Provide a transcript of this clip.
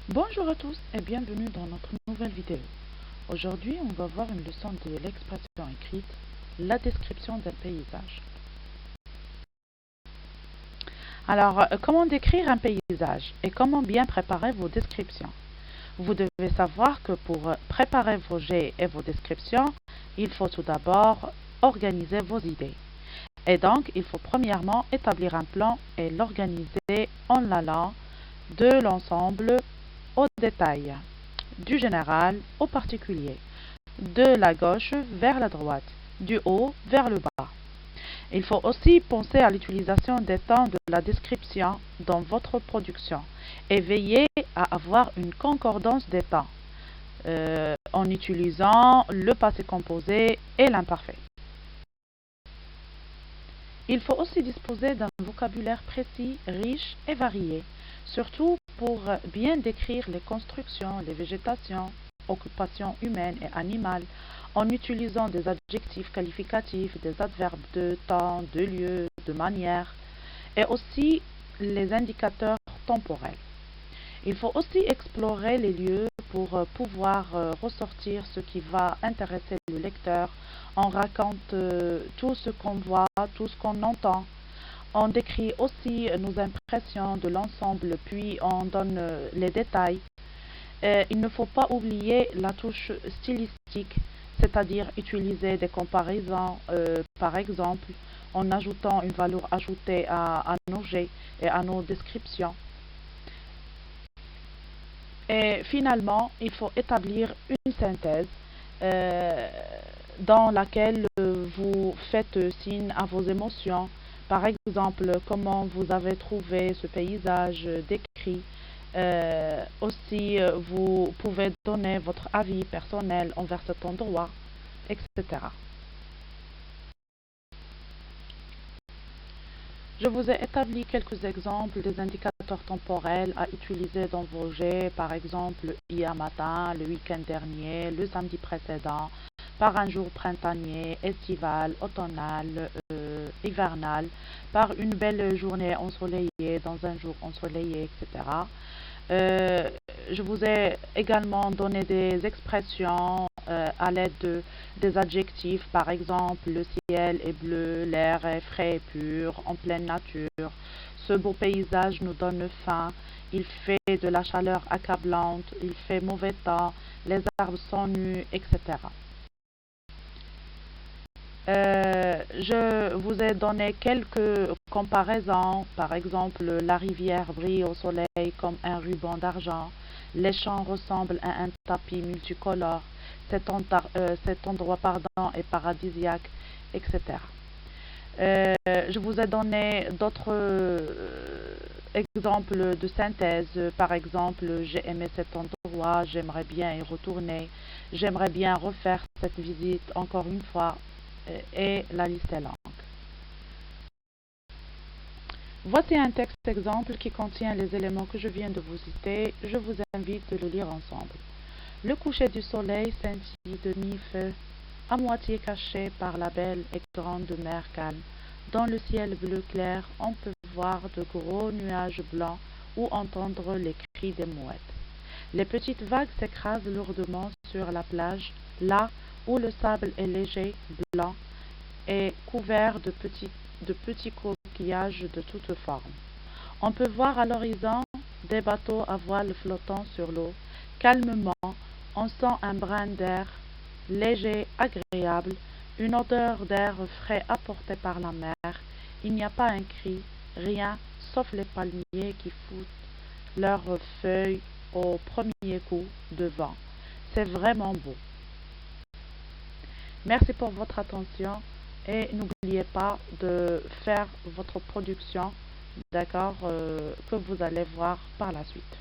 Bonjour à tous et bienvenue dans notre nouvelle vidéo. Aujourd'hui, on va voir une leçon de l'expression écrite, la description d'un paysage. Alors, comment décrire un paysage et comment bien préparer vos descriptions? Vous devez savoir que pour préparer vos jets et vos descriptions, il faut tout d'abord organiser vos idées. Et donc, il faut premièrement établir un plan et l'organiser en allant de l'ensemble au détail, du général au particulier, de la gauche vers la droite, du haut vers le bas. Il faut aussi penser à l'utilisation des temps de la description dans votre production et veiller à avoir une concordance des temps en utilisant le passé composé et l'imparfait. Il faut aussi disposer d'un vocabulaire précis, riche et varié, surtout pour bien décrire les constructions, les végétations, occupations humaines et animales, en utilisant des adjectifs qualificatifs, des adverbes de temps, de lieu, de manière, et aussi les indicateurs temporels. Il faut aussi explorer les lieux pour pouvoir ressortir ce qui va intéresser le lecteur. On raconte tout ce qu'on voit, tout ce qu'on entend. On décrit aussi nos impressions de l'ensemble, puis on donne les détails. Il ne faut pas oublier la touche stylistique, c'est-à-dire utiliser des comparaisons, par exemple, en ajoutant une valeur ajoutée à nos jets et à nos descriptions. Et finalement, il faut établir une synthèse euh, dans laquelle vous faites signe à vos émotions. Par exemple, comment vous avez trouvé ce paysage décrit. Aussi, vous pouvez donner votre avis personnel envers cet endroit, etc. Je vous ai établi quelques exemples des indicateurs temporels à utiliser dans vos jets, par exemple hier matin, le week-end dernier, le samedi précédent, par un jour printanier, estival, automnal, hivernal, par une belle journée ensoleillée, dans un jour ensoleillé, etc. Euh, je vous ai également donné des expressions à l'aide des adjectifs, par exemple, le ciel est bleu, l'air est frais et pur, en pleine nature. Ce beau paysage nous donne faim, il fait de la chaleur accablante, il fait mauvais temps, les arbres sont nus, etc. Je vous ai donné quelques comparaisons. Par exemple, la rivière brille au soleil comme un ruban d'argent. Les champs ressemblent à un tapis multicolore. Cet endroit est paradisiaque, etc. Je vous ai donné d'autres exemples de synthèse. Par exemple, j'ai aimé cet endroit, j'aimerais bien y retourner, j'aimerais bien refaire cette visite encore une fois, et la liste est longue. Voici un texte exemple qui contient les éléments que je viens de vous citer. Je vous invite de le lire ensemble. Le coucher du soleil scintille de mi-feu, à moitié caché par la belle et grande mer calme. Dans le ciel bleu clair, on peut voir de gros nuages blancs ou entendre les cris des mouettes. Les petites vagues s'écrasent lourdement sur la plage, là où le sable est léger, blanc et couvert de petits coquillages de toutes formes. On peut voir à l'horizon des bateaux à voile flottant sur l'eau. Calmement, on sent un brin d'air léger, agréable, une odeur d'air frais apportée par la mer. Il n'y a pas un cri, rien, sauf les palmiers qui foutent leurs feuilles au premier coup de vent. C'est vraiment beau. Merci pour votre attention et n'oubliez pas de faire votre production, d'accord, que vous allez voir par la suite.